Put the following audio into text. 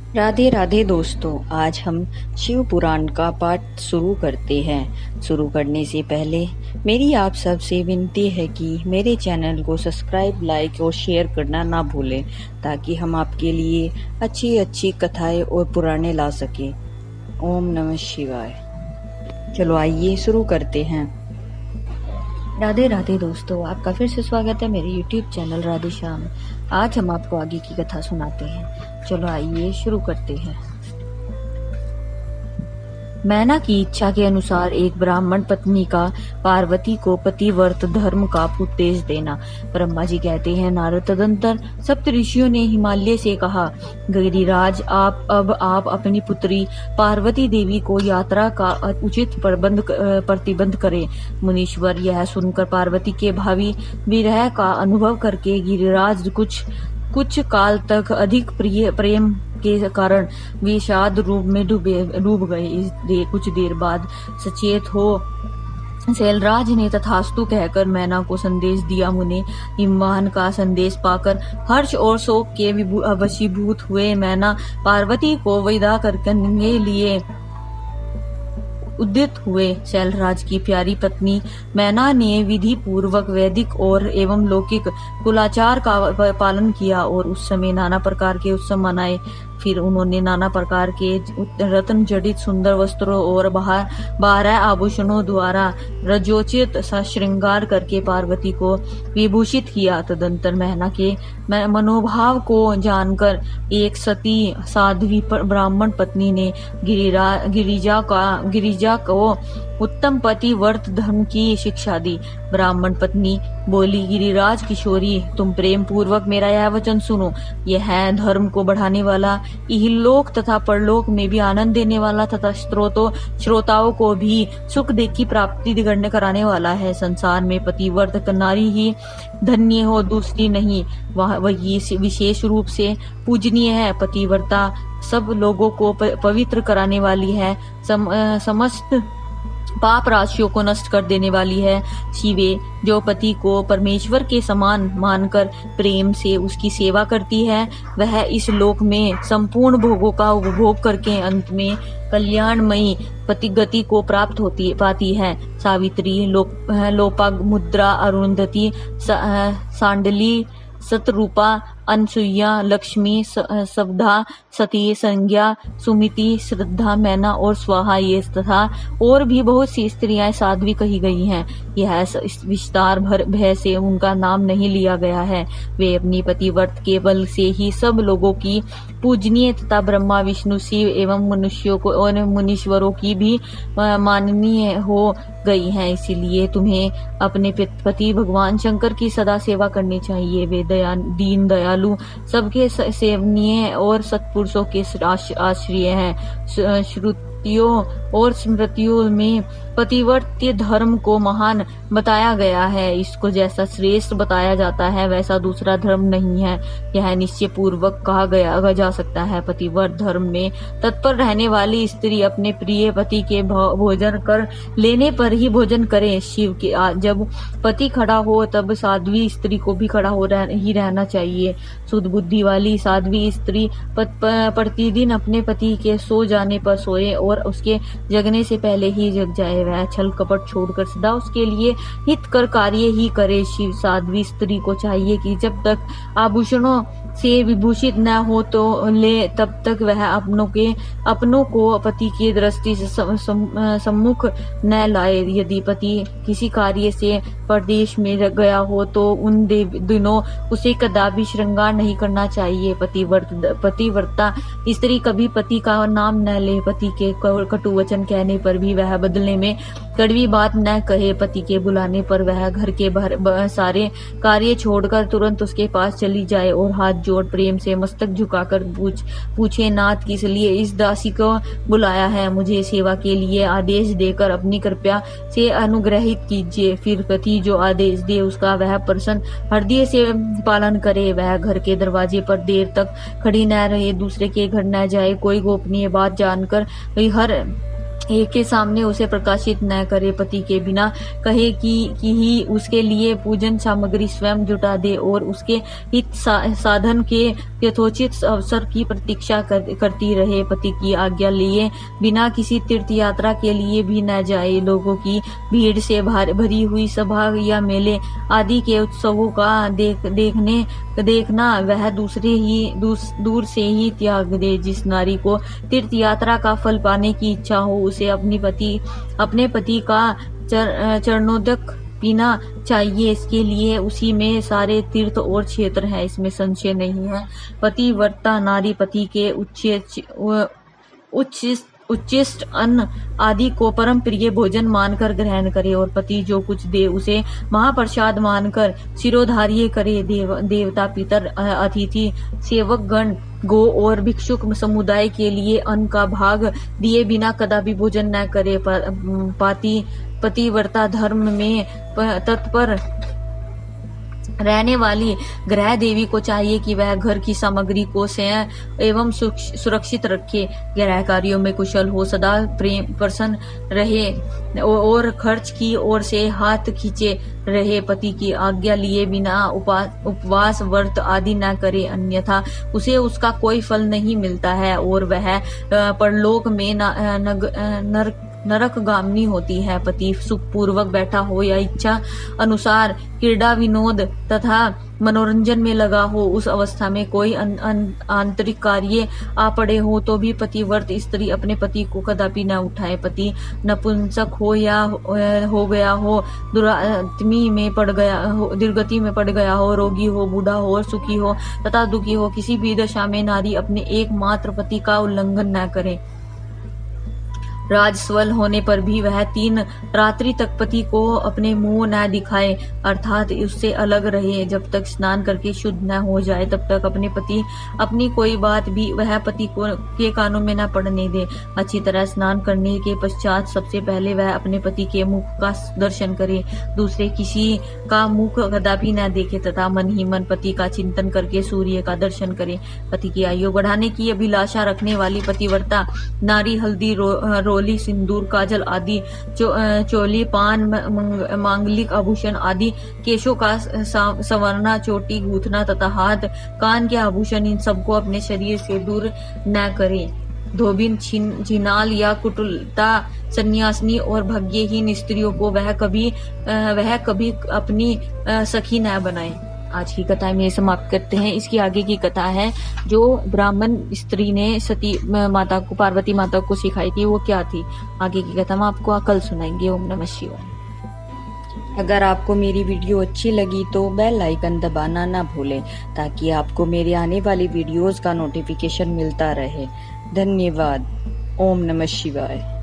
राधे राधे दोस्तों, आज हम शिव पुराण का पाठ शुरू करते हैं। शुरू करने से पहले मेरी आप सबसे विनती है कि मेरे चैनल को सब्सक्राइब, लाइक और शेयर करना ना भूलें, ताकि हम आपके लिए अच्छी अच्छी कथाएं और पुराणे ला सकें। ओम नमः शिवाय। चलो आइए शुरू करते हैं। राधे राधे दोस्तों, आपका फिर से स्वागत है मेरे YouTube चैनल राधे श्याम। आज हम आपको आगे की कथा सुनाते हैं। चलो आइए शुरू करते हैं। मैना की इच्छा के अनुसार एक ब्राह्मण पत्नी का पार्वती को पतिव्रत धर्म का उपदेश देना। ब्रह्मा जी कहते हैं, नारद तदंतर सप्त ऋषियों ने हिमालय से कहा, गिरिराज आप अपनी पुत्री पार्वती देवी को यात्रा का उचित प्रतिबंध करें। मुनीश्वर यह सुनकर पार्वती के भावी विरह का अनुभव करके गिरिराज कुछ काल तक अधिक प्रेम के कारण विषाद रूप में डूब गए। कुछ देर बाद सचेत हो शैलराज ने तथास्तु कहकर मैना को संदेश दिया। मुने हिमवाहन का संदेश पाकर हर्ष और शोक के वशीभूत हुए मैना पार्वती को विदा करने लिए उद्यत हुए। शैलराज की प्यारी पत्नी मैना ने विधि पूर्वक वैदिक और एवं लौकिक कुलाचार का पालन किया और उस समय नाना प्रकार के उत्सव मनाए। फिर उन्होंने नाना प्रकार के रत्न जड़ित सुंदर वस्त्रों और 12 आभूषणों द्वारा रजोचित श्रृंगार करके पार्वती को विभूषित किया। तदंतर मैना के मनोभाव को जानकर एक सती साध्वी ब्राह्मण पत्नी ने गिरिजा को उत्तम पतिव्रत धर्म की शिक्षा दी। ब्राह्मण पत्नी बोली, गिरिराज किशोरी, तुम प्रेम पूर्वक मेरा यह वचन सुनो। यह है धर्म को बढ़ाने वाला, इहलोक तथा परलोक में भी आनंद देने वाला तथा श्रोताओं को भी सुख की प्राप्ति कराने वाला है। संसार में पतिव्रत नारी ही धन्य हो, दूसरी नहीं। वही विशेष रूप से पूजनीय है। पतिव्रता सब लोगों को पवित्र कराने वाली है, समस्त पाप राशियों को नष्ट कर देने वाली है। शिवे जो पति को परमेश्वर के समान मानकर प्रेम से उसकी सेवा करती है, वह इस लोक में संपूर्ण भोगों का उपभोग करके अंत में कल्याणमयी गति को प्राप्त पाती है। सावित्री, लोपामुद्रा, अरुंधति, सांडली, सतरूपा, अनसुईया, लक्ष्मी, सवधा, सती, संज्ञा, सुमिति, श्रद्धा, मैना और स्वाहा ये तथा और भी बहुत सी स्त्रियां साध्वी कही गई हैं। यह विस्तार भय से उनका नाम नहीं लिया गया है। वे अपनी पतिव्रत के बल से ही सब लोगों की पूजनीय तथा ब्रह्मा, विष्णु, शिव एवं मनुष्यों को और मुनीश्वरों की भी माननीय हो गई हैं। इसीलिए तुम्हें अपने पति भगवान शंकर की सदा सेवा करनी चाहिए। वे दीन दयालु, सबके सेवनीय और सत्पुरुषों के आश्रय हैं। श्रुतियों और स्मृतियों में पतिव्रत्य धर्म को महान बताया गया है। इसको जैसा श्रेष्ठ बताया जाता है वैसा दूसरा धर्म नहीं है। यह निश्चय पूर्वक कहा जा सकता है। पतिव्रत धर्म में तत्पर रहने वाली स्त्री अपने प्रिय पति के भोजन कर लेने पर ही भोजन करे। शिव के जब पति खड़ा हो तब साध्वी स्त्री को भी खड़ा ही रहना चाहिए। शुद्ध बुद्धि वाली साध्वी स्त्री प्रतिदिन अपने पति के सो जाने पर सोए और उसके जगने से पहले ही जग जाए। वह छल कपट छोड़कर सदा उसके लिए हितकर कार्य ही करे। शिव साध्वी स्त्री को चाहिए कि जब तक आभूषणों से विभूषित न हो तो ले, तब तक वह अपनों को पति की दृष्टि से सम्मुख न लाए। यदि पति किसी कार्य से परदेश में गया हो तो उन दिनों उसे कदापि श्रृंगार नहीं करना चाहिए। पतिव्रता स्त्री कभी पति का नाम न ले। पति के कटु वचन कहने पर भी वह बदले में कड़वी बात न कहे। पति के बुलाने पर वह घर के सारे कार्य छोड़कर तुरंत उसके पास चली जाए और हाथ जोड़ प्रेम से मस्तक झुकाकर पूछे, नाथ किस लिए इस दासी को बुलाया है? मुझे सेवा के लिए आदेश देकर अपनी कृपा से अनुग्रहित कीजिए। फिर पति जो आदेश दे उसका वह प्रसन्न हृदय से पालन करे। वह घर के दरवाजे पर देर तक खड़ी न रहे, दूसरे के घर न जाए। कोई गोपनीय बात जानकर हर एक के सामने उसे प्रकाशित न करे, पति के बिना कहे कि ही उसके लिए पूजन सामग्री स्वयं जुटा दे और उसके हित साधन के यथोचित अवसर की प्रतीक्षा करती रहे। पति की आज्ञा लिए बिना किसी तीर्थ यात्रा के लिए भी न जाए। लोगों की भीड़ से भरी हुई सभा या मेले आदि के उत्सवों का देखना वह दूर से ही त्याग दे। जिस नारी को तीर्थ यात्रा का फल पाने की इच्छा हो उसे अपने पति का चरणोदक पीना चाहिए। इसके लिए उसी में सारे तीर्थ और क्षेत्र है, इसमें संशय नहीं है। पतिव्रता नारी पति के उच्चिष्ट अन्न आदि को परम प्रिय भोजन मानकर ग्रहण करे और पति जो कुछ दे उसे महाप्रसाद मानकर सिरोधार्य करे। देवता, पितर, अतिथि, सेवक गण, गो और भिक्षुक समुदाय के लिए अन्न का भाग दिए बिना कदापि भोजन न करे। पतिव्रता धर्म में तत्पर रहने वाली ग्रह देवी को चाहिए कि वह घर की सामग्री को संयम एवं सुरक्षित रखे, गृह कार्यों में कुशल हो, सदा प्रेम प्रसन्न रहे और खर्च की ओर से हाथ खींचे रहे। पति की आज्ञा लिए बिना उपवास व्रत आदि न करे, अन्यथा उसे उसका कोई फल नहीं मिलता है और वह परलोक में नरकगामिनी होती है। पति सुखपूर्वक बैठा हो या इच्छा अनुसार क्रीड़ा विनोद तथा मनोरंजन में लगा हो, उस अवस्था में कोई आंतरिक कार्य आ पड़े हो तो भी पतिव्रत स्त्री अपने पति को कदापि न उठाए। पति नपुंसक हो या हो गया हो, दुर्गति में पड़ गया हो, रोगी हो, बूढ़ा हो और सुखी हो तथा दुखी हो, किसी भी दशा में नारी अपने एकमात्र पति का उल्लंघन न करे। राजस्वल होने पर भी वह 3 रात्रि तक पति को अपने मुंह न दिखाए, अर्थात उससे अलग रहे। जब तक स्नान करके शुद्ध न हो जाए तब तक अपनी कोई बात भी वह पति के कानों में न पड़ने दे। अच्छी तरह स्नान करने के पश्चात सबसे पहले वह अपने पति के मुख का दर्शन करे, दूसरे किसी का मुख कदापि न देखे तथा मन ही मन पति का चिंतन करके सूर्य का दर्शन करे। पति की आयु बढ़ाने की अभिलाषा रखने वाली पतिव्रता नारी हल्दी, रोली, सिंदूर, काजल आदि, चोली, पान, मांगलिक आभूषण आदि, केशों का संवरना, चोटी गूंथना तथा हाथ कान के आभूषण, इन सबको अपने शरीर से दूर न करे। धोबिन, झिनाल या कुटिलता, सन्यासिनी और भाग्यहीन स्त्रियों को वह कभी अपनी सखी न बनाए। आज की कथा में समाप्त करते हैं। इसकी आगे की कथा है जो ब्राह्मण स्त्री ने सती माता को, पार्वती माता को सिखाई थी, वो क्या थी। आगे की कथा हम आपको कल सुनाएंगे। ओम नमः शिवाय। अगर आपको मेरी वीडियो अच्छी लगी तो बेल आइकन दबाना ना भूलें ताकि आपको मेरे आने वाली वीडियोस का नोटिफिकेशन मिलता रहे। धन्यवाद। ओम नमः शिवाय।